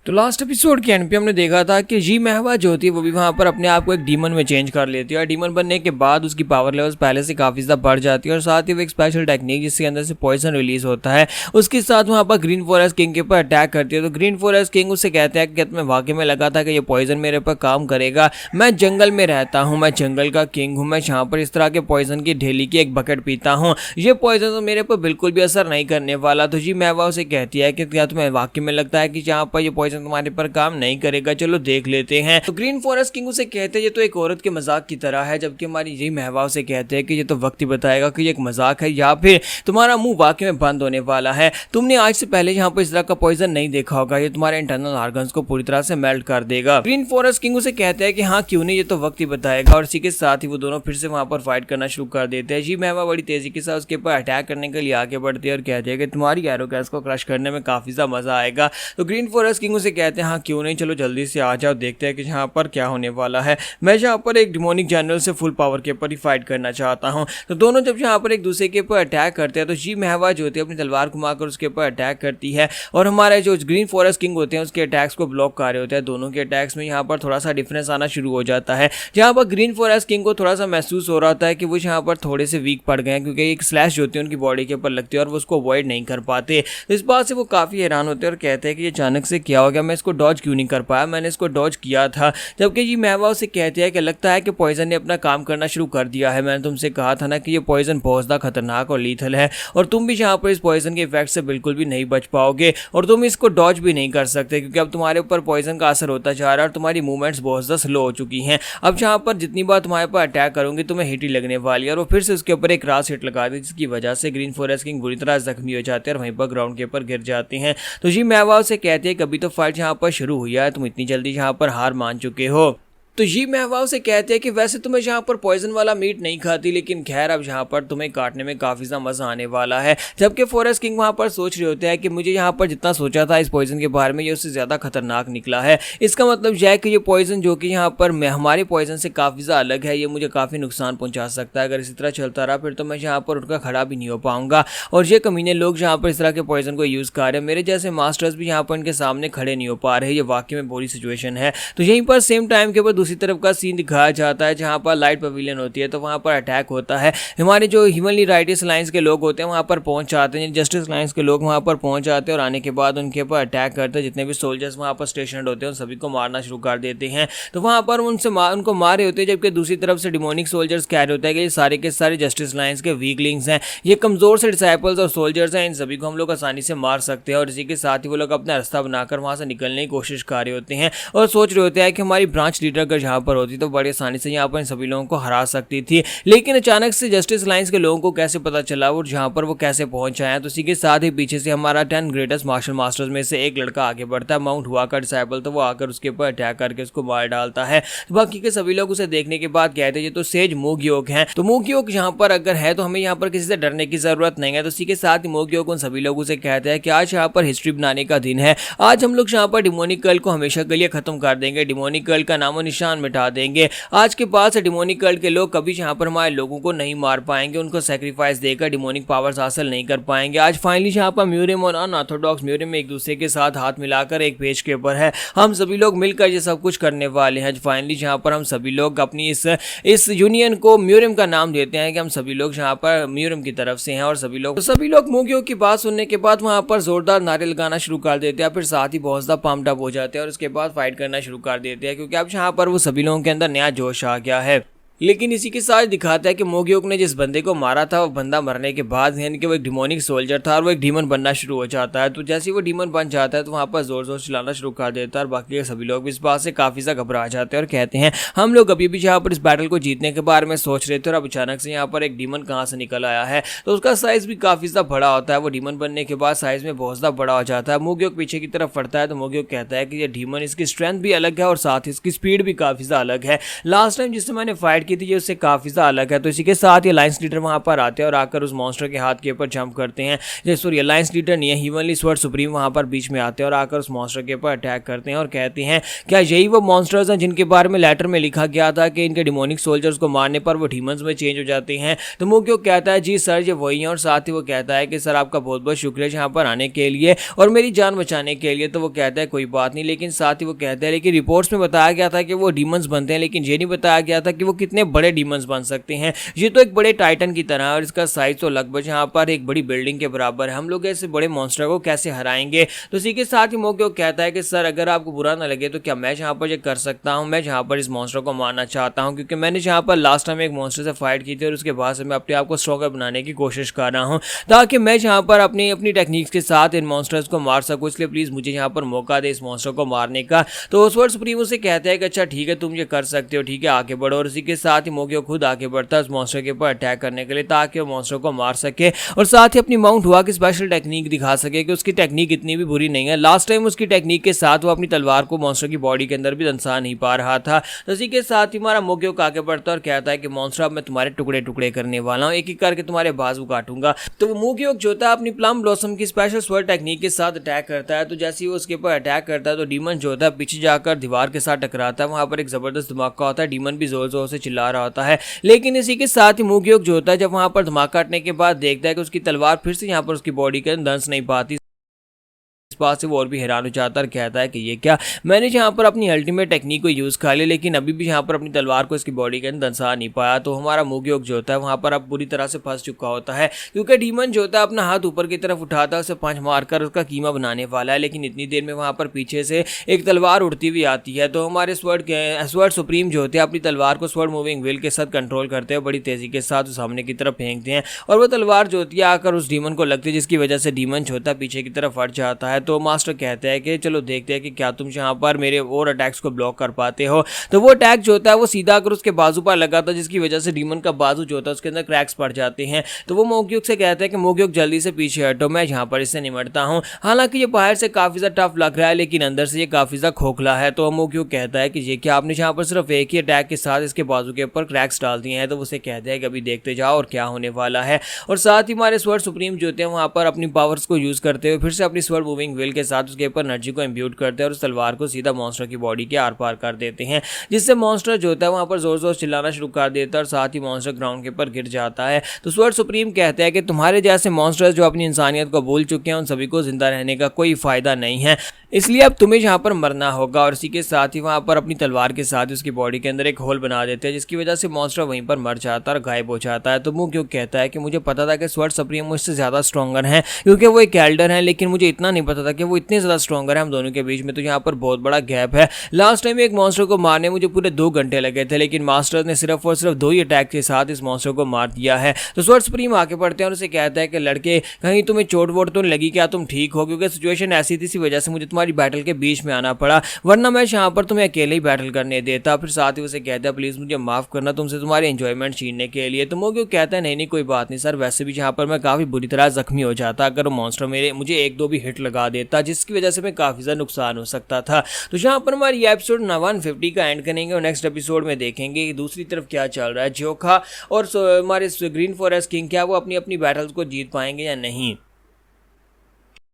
तो last episode के and पे हमने देखा था कि जी महवा जो होती है वो भी वहाँ पर अपने आप को एक डीमन में चेंज कर लेती है और डीमन बनने के बाद उसकी पावर लेवल्स पहले से काफ़ी ज़्यादा बढ़ जाती है और साथ ही वो एक स्पेशल टेक्निक जिसके अंदर से पॉइजन रिलीज होता है उसके साथ वहाँ पर ग्रीन फॉरेस्ट किंग के ऊपर अटैक करती है। तो ग्रीन फॉरेस्ट किंग उससे कहते हैं कि तुम्हें वाकई में लगा था कि ये पॉइजन मेरे पर काम करेगा, मैं जंगल में रहता हूँ, मैं जंगल का किंग हूँ, मैं यहाँ पर इस तरह के पॉइजन की ढेली की एक बकेट पीता हूँ, ये पॉइजन तो मेरे पर बिल्कुल भी असर नहीं करने वाला। तो जी महवा उसे कहती है कि क्या तुम्हें वाकई में लगता है कि यहाँ पर ये पॉइजन तुम्हारे पर काम नहीं करेगा, चलो देख लेते हैं। तो ग्रीन फॉरेस्ट किंग उसे कहते हैं ये तो एक औरत के मजाक की तरह है, जबकि हमारी यही महवा उसे कहते हैं कि ये तो वक्त ही बताएगा कि ये एक मजाक है या फिर तुम्हारा मुंह वाकई में बंद होने वाला है। तुमने आज से पहले यहाँ पर इस तरह का पॉइजन नहीं देखा होगा, ये तुम्हारे इंटरनल ऑर्गन्स को पूरी तरह से मेल्ट कर देगा। ग्रीन फॉरेस्ट किंग उसे कहते हैं कि हाँ क्यों नहीं, ये तो वक्त ही बताएगा। और इसी के साथ ही वो दोनों फिर से वहां पर फाइट करना शुरू कर देते हैं। जी महवा बड़ी तेजी के साथ उसके ऊपर अटैक करने के लिए आगे बढ़ती है और कहते हैं कि तुम्हारी एरोगेंस को क्रश करने में काफी ज्यादा मजा आएगा। तो ग्रीन फॉरेस्ट किंग उसे कहते हैं हाँ क्यों नहीं, चलो जल्दी से आ जाओ, देखते हैं कि यहाँ पर क्या होने वाला है। मैं यहाँ पर एक डिमोनिक जनरल से फुल पावर के ऊपर ही फाइट करना चाहता हूँ। तो दोनों जब यहाँ पर एक दूसरे के ऊपर अटैक करते हैं तो जी महवा जो होती है अपनी तलवार घुमाकर उसके ऊपर अटैक करती है और हमारे जो ग्रीन फॉरेस्ट किंग होते हैं उसके अटैक्स को ब्लॉक कर रहे होते हैं। दोनों के अटैक्स में यहाँ पर थोड़ा सा डिफरेंस आना शुरू हो जाता है, जहाँ पर ग्रीन फॉरेस्ट किंग को थोड़ा सा महसूस हो रहा होता है कि वो यहाँ पर थोड़े से वीक पड़ गए हैं क्योंकि एक स्लैश जो होती है उनकी बॉडी के ऊपर लगती है और वो उसको अवॉइड नहीं कर पाते। तो इस बात से वो काफ़ी हैरान होते हैं और कहते हैं कि ये अचानक से क्या हो गया, मैं इसको डॉज क्यों नहीं कर पाया, मैंने इसको डॉज किया था। जबकि ये महवा उसे कहते हैं कि लगता है कि पॉइजन ने अपना काम करना शुरू कर दिया है, मैंने तुमसे कहा था ना कि ये पॉइजन बहुत ज़्यादा खतरनाक और लीथल है और तुम भी यहाँ पर इस पॉइजन के इफेक्ट से बिल्कुल भी नहीं बच पाओगे और तुम इसको डॉज भी नहीं कर सकते क्योंकि अब तुम्हारे ऊपर पॉइजन का असर होता जा रहा है और तुम्हारी मूवमेंट्स बहुत ज़्यादा स्लो हो चुकी हैं। अब जहाँ पर जितनी बार तुम्हारे पर अटैक करूंगी तुम्हें हिट ही लगने वाली है। और वो फिर से उसके ऊपर एक क्रॉस हिट लगा दी जिसकी वजह से ग्रीन फॉरेस्ट किंग बुरी तरह जख्मी हो जाते हैं और वहीं पर ग्राउंड के ऊपर गिर जाते हैं। तो जी महवा से कहते हैं कभी तो फाइट यहाँ पर शुरू हुई है, तुम इतनी जल्दी यहाँ पर हार मान चुके हो। तो ये महवा से कहते हैं कि वैसे तुम्हें यहाँ पर पॉइजन वाला मीट नहीं खाती, लेकिन खैर अब यहाँ पर तुम्हें काटने में काफ़ी ज़्यादा मज़ा आने वाला है। जबकि फॉरेस्ट किंग वहाँ पर सोच रहे होते हैं कि मुझे यहाँ पर जितना सोचा था इस पॉइजन के बारे में ये उससे ज़्यादा खतरनाक निकला है। इसका मतलब यह है कि ये पॉइजन जो कि यहाँ पर हमारे पॉइजन से काफ़ी ज़्यादा अलग है, ये मुझे काफ़ी नुकसान पहुँचा सकता है। अगर इसी तरह चलता रहा फिर तो मैं यहाँ पर उठकर खड़ा भी नहीं हो पाऊंगा और ये कमीने लोग जहाँ पर इस तरह के पॉइजन को यूज़ कर रहे हैं, मेरे जैसे मास्टर्स भी यहाँ पर इनके सामने खड़े नहीं हो पा रहे। ये वाकई में बुरी सिचुएशन है। तो यहीं पर सेम टाइम के ऊपर दूसरी तरफ का सीन दिखाया जाता है जहां पर लाइट पवेलियन होती है, तो वहां पर अटैक होता है। हमारे जो ह्यूमनली राइट्स अलायंस के लोग होते हैं वहां पर पहुंच जाते हैं, जस्टिस अलायंस के लोग वहां पर पहुंच जाते हैं और आने के बाद उनके ऊपर अटैक करते हैं। जितने भी सोल्जर्स वहां पर स्टेशन होते हैं उन सभी को मारना शुरू कर देते हैं। तो वहां पर उनको मारे होते हैं, जबकि दूसरी तरफ से डिमोनिक सोल्जर्स कह रहे होते हैं कि ये सारे के सारे जस्टिस अलायंस के वीकलिंग्स हैं, ये कमजोर से डिसाइपल्स और सोल्जर्स हैं, इन सभी को हम लोग आसानी से मार सकते हैं। और इसी के साथ ही वो लोग अपना रास्ता बनाकर वहां से निकलने की कोशिश कर रहे होते हैं और सोच रहे होते हैं कि हमारी ब्रांच लीडर अगर यहाँ पर होती तो बड़ी आसानी से यहाँ पर इन सभी लोगों को हरा सकती थी। लेकिन अचानक से जस्टिस अलायंस के लोगों को कैसे पता चला और जहां पर वो कैसे पहुंच आए। तो इसी के साथ ही पीछे से हमारा 10 ग्रेटेस्ट मार्शल मास्टर्स में से एक लड़का आगे बढ़ता है, माउंट हुआ का डिसाइपल, तो वो आकर उसके ऊपर अटैक करके उसको मार डालता है। तो बाकी के सभी लोग उसे देखने के बाद कहते हैं ये तो सेज मूग्योक है। तो मूग्योक यहाँ पर अगर है तो हमें यहाँ पर किसी से डरने की जरूरत नहीं है। तो इसी के साथ ही मूग्योक उन सभी लोगों से कहते हैं कि आज यहाँ पर हिस्ट्री बनाने का दिन है, आज हम लोग यहाँ पर डिमोनिक कर्ल को हमेशा के लिए खत्म कर देंगे, डिमोनिक कर्ल का नामो निशान मिटा देंगे। आज के बाद से डिमोनिक कर्ल के लोग कभी यहाँ पर हमारे लोगों को नहीं मार पाएंगे, उनको सेक्रीफाइस देकर डिमोनिक पावर्स हासिल नहीं कर पाएंगे। आज फाइनली यहाँ पर म्यूरियम और अनऑर्थोडॉक्स म्यूरियम एक दूसरे के साथ हाथ मिलाकर एक पेज के ऊपर है, हम सभी लोग मिलकर ये सब कुछ करने वाले हैं। फाइनली यहाँ पर हम सभी लोग अपनी इस यूनियन को म्यूरियम का नाम देते हैं कि हम सभी लोग यहाँ पर म्यूरियम की तरफ से हैं और सभी लोग मूगियों की बात सुनने के बाद वहाँ पर जोरदार नारे लगाना शुरू कर देते हैं, फिर साथ ही बहुत ज्यादा पम्प्ड अप हो जाते हैं और उसके बाद फाइट करना शुरू कर देते हैं क्योंकि अब यहाँ पर वो सभी लोगों के अंदर नया जोश आ गया है। लेकिन इसी के साथ दिखाता है कि मूग्योक ने जिस बंदे को मारा था वो बंदा मरने के बाद यानी कि वो एक डिमोनिक सोल्जर था और वो एक डीमन बनना शुरू हो जाता है। तो जैसे ही वो डीमन बन जाता है तो वहाँ पर जोर जोर चलाना शुरू कर देता है और बाकी के सभी लोग भी इस बात से काफ़ी ज़्यादा घबरा जाते हैं और कहते हैं हम लोग अभी भी यहाँ पर इस बैटल को जीतने के बारे में सोच रहे थे और अब अचानक से यहाँ पर एक डीमन कहाँ से निकल आया है। तो उसका साइज़ भी काफ़ी ज़्यादा बड़ा होता है, वो डीमन बनने के बाद साइज़ में बहुत ज़्यादा बड़ा हो जाता है। मूग्योक पीछे की तरफ फटता है तो मूग्योक कहता है कि ये डीमन इसकी स्ट्रेंथ भी अलग है और साथ ही इसकी स्पीड भी काफ़ी ज़्यादा अलग है। लास्ट टाइम जिससे मैंने फाइट फाइट की थी ये उससे काफ़ी ज़्यादा अलग है। तो इसी के साथ ये अलायंस लीडर वहाँ पर आते हैं और आकर उस मॉन्स्टर के हाथ के ऊपर जंप करते हैं। जैसे अलायंस लीडर नहीं है, हीवनली स्वॉर्ड सुप्रीम वहाँ पर बीच में आते हैं और आकर उस मॉन्स्टर के ऊपर अटैक करते हैं और कहते हैं क्या यही वो मॉन्स्टर्स हैं जिनके बारे में लेटर में लिखा गया था कि इनके डिमोनिक सोल्जर्स को मारने पर वो डीमंस में चेंज हो जाते हैं। तो मोक्योक कहता है जी सर ये वही है, और साथ ही वो कहता है कि सर आपका बहुत बहुत शुक्रिया यहाँ पर आने के लिए और मेरी जान बचाने के लिए। तो वो कहता है कोई बात नहीं, लेकिन साथ ही वो कहता है लेकिन रिपोर्ट्स में बताया गया था कि वो डीमंस बनते हैं, लेकिन ये नहीं बताया गया था कि वो कितने बड़े डीमंस बन सकते हैं। ये तो एक बड़े टाइटन की तरह है और इसका साइज तो लगभग यहाँ पर एक बड़ी बिल्डिंग के बराबर है, हम लोग ऐसे बड़े मॉन्स्टर को कैसे हराएंगे। तो इसी के साथ ही मोक्योक कहता है कि सर अगर आपको बुरा ना लगे तो क्या मैं यहाँ पर ये कर सकता हूँ, मैं यहाँ पर इस मॉन्स्टर को मारना चाहता हूँ, क्योंकि मैंने यहाँ पर लास्ट टाइम एक मॉन्स्टर से फाइट की थी और उसके बाद से मैं अपने आप को स्ट्रॉन्गर बनाने की कोशिश कर रहा हूँ ताकि मैं यहाँ पर अपनी अपनी टेक्निक्स के साथ इन मॉन्स्टर्स को मार सकूँ, इसलिए प्लीज़ मुझे यहाँ पर मौका दे इस मॉन्स्टर को मारने का। तो स्वॉर्ड सुप्रीम से कहता है कि अच्छा ठीक है तुम ये कर सकते हो, ठीक है आगे बढ़ो। और इसी के साथ ही मोक्योक खुद आगे बढ़ता है उस मॉन्स्टर के ऊपर अटैक करने के लिए ताकि वो मॉन्स्टर को मार सके और साथ ही अपनी माउंट हुआ की स्पेशल टेक्निक दिखा सके कि उसकी टेक्निक इतनी भी बुरी नहीं है। लास्ट टाइम उसकी टेक्निक के साथ वो अपनी तलवार को मॉन्स्टर की बॉडी के अंदर भी दंसा नहीं पा रहा था। तो इसी के साथ ही हमारा मोक्योक आगे बढ़ता है और कहता है कि मॉन्स्टर अब मैं तुम्हारे टुकड़े टुकड़े करने वाला हूँ, एक एक करके तुम्हारे बाजू काटूंगा। तो वो मोक्योक जो होता है अपनी प्लम ब्लॉसम की स्पेशल स्वॉर्ड टेक्निक के साथ अटैक करता है। तो जैसे ही वो उसके ऊपर अटैक करता है तो डीमन जो होता है पीछे जाकर दीवार के साथ टकराता है, वहां पर एक जबरदस्त धमाका होता है, डीमन भी जोर जोर से चिल्ला रहा होता है। लेकिन इसी के साथ ही मोक्योक जो होता है जब वहां पर धमाका हटने के बाद देखता है कि उसकी तलवार फिर से यहाँ पर उसकी बॉडी के अंदर दंस नहीं पाती। इस बात से वो और भी हैरान हो जाता है, कहता है कि ये क्या, मैंने यहाँ पर अपनी अल्टीमेट टेक्निक को यूज़ कर लिया लेकिन अभी भी यहाँ पर अपनी तलवार को इसकी बॉडी के अंदर दंसा नहीं पाया। तो हमारा मोक्योक जो होता है वहाँ पर अब बुरी तरह से फंस चुका होता है, क्योंकि डीमन जो होता है अपना हाथ ऊपर की तरफ उठाता है, उसे पंच मारकर उसका कीमा बनाने वाला है। लेकिन इतनी देर में वहाँ पर पीछे से एक तलवार उड़ती हुई आती है। तो हमारे स्वॉर्ड सुप्रीम जो होते हैं अपनी तलवार को स्वॉर्ड मूविंग व्हील के साथ कंट्रोल करते हैं, बड़ी तेजी के साथ सामने की तरफ फेंकते हैं और वो तलवार जो होती है आकर उस डीमन को लगती है, जिसकी वजह से डीमन जो होता है पीछे की तरफ हट जाता है। तो मास्टर कहते हैं कि चलो देखते हैं कि क्या तुम यहाँ पर मेरे और अटैक्स को ब्लॉक कर पाते हो। तो वो अटैक जो होता है वो सीधा आकर उसके बाजू पर लगा था, जिसकी वजह से डीमन का बाजू जो होता है उसके अंदर क्रैक्स पड़ जाते हैं। तो वो मोक्योक से कहता है कि मोक्योक जल्दी से पीछे हटो, मैं यहाँ पर इससे निमटता हूँ। हालांकि ये बाहर से काफी ज्यादा टफ लग रहा है लेकिन अंदर से ये काफी ज्यादा खोखला है। तो मोक्योक कहता है कि ये क्या आपने यहाँ पर सिर्फ एक ही अटैक के साथ इसके बाजू के ऊपर क्रैक्स डाल दिए हैं। तो उसे कहते हैं कि अभी देखते जाओ और क्या होने वाला है। और साथ ही हमारे स्वॉर्ड सुप्रीम जो होते हैं वहाँ पर अपनी पावर्स को यूज करते हुए फिर से अपनी स्वॉर्ड मूविंग व्हील के साथ उसके ऊपर एनर्जी को इम्ब्यूट करते हैं और उस तलवार को सीधा मॉन्स्टर की बॉडी के आर पार कर देते हैं, जिससे मॉन्स्टर जो होता है वहां पर जोर जोर चिल्लाना शुरू कर देता है और साथ ही मॉन्स्टर ग्राउंड के ऊपर गिर जाता है। तो स्वॉर्ड सुप्रीम कहते हैं कि तुम्हारे जैसे मॉन्स्टर्स जो अपनी इंसानियत को भूल चुके हैं उन सभी को जिंदा रहने का कोई फायदा नहीं है, इसलिए अब तुम्हें यहाँ पर मरना होगा। और इसी के साथ ही वहां पर अपनी तलवार के साथ उसकी बॉडी के अंदर एक होल बना देते हैं, जिसकी वजह से मॉन्स्टर वहीं पर मर जाता है और गायब हो जाता है। तो मोक्योक कहता है कि मुझे पता था कि स्वॉर्ड सुप्रीम मुझसे ज्यादा स्ट्रॉन्गर है क्योंकि वो एक एल्डर है, लेकिन मुझे इतना नहीं पता था कि वो इतने ज्यादा स्ट्रॉन्गर है हम दोनों के बीच में। तो यहाँ पर बहुत बड़ा गैप है। लास्ट टाइम एक मॉन्स्टर को मारने मुझे पूरे 2 घंटे लगे थे, लेकिन मास्टर ने सिर्फ और सिर्फ 2 ही अटैक के साथ इस मॉन्स्टर को मार दिया है। तो स्वॉर्ड सुप्रीम आगे बढ़ते हैं और उसे कहता है कि लड़के कहीं तुम्हें चोट वोट तो नहीं लगी, क्या तुम ठीक हो, क्योंकि सिचुएशन ऐसी थी इसी वजह से मुझे तुम्हारी बैटल के बीच में आना पड़ा, वरना मैं यहाँ पर तुम्हें अकेले ही बैटल करने देता। फिर साथ ही उसे कहता है प्लीज मुझे माफ करना तुमसे तुम्हारी एंजॉयमेंट छीनने के लिए। तो मोक्योक कहता है नहीं कोई बात नहीं सर, वैसे भी यहाँ पर मैं काफी बुरी तरह जख्मी हो जाता अगर मॉन्स्टर मुझे 1-2 भी हिट लगा देता, जिसकी वजह से मैं काफी ज्यादा नुकसान हो सकता था। तो यहाँ पर हमारी एपिसोड 150 का एंड करेंगे और नेक्स्ट एपिसोड में देखेंगे कि दूसरी तरफ क्या चल रहा है, जोखा और हमारे ग्रीन फॉरेस्ट किंग क्या वो अपनी अपनी बैटल्स को जीत पाएंगे या नहीं।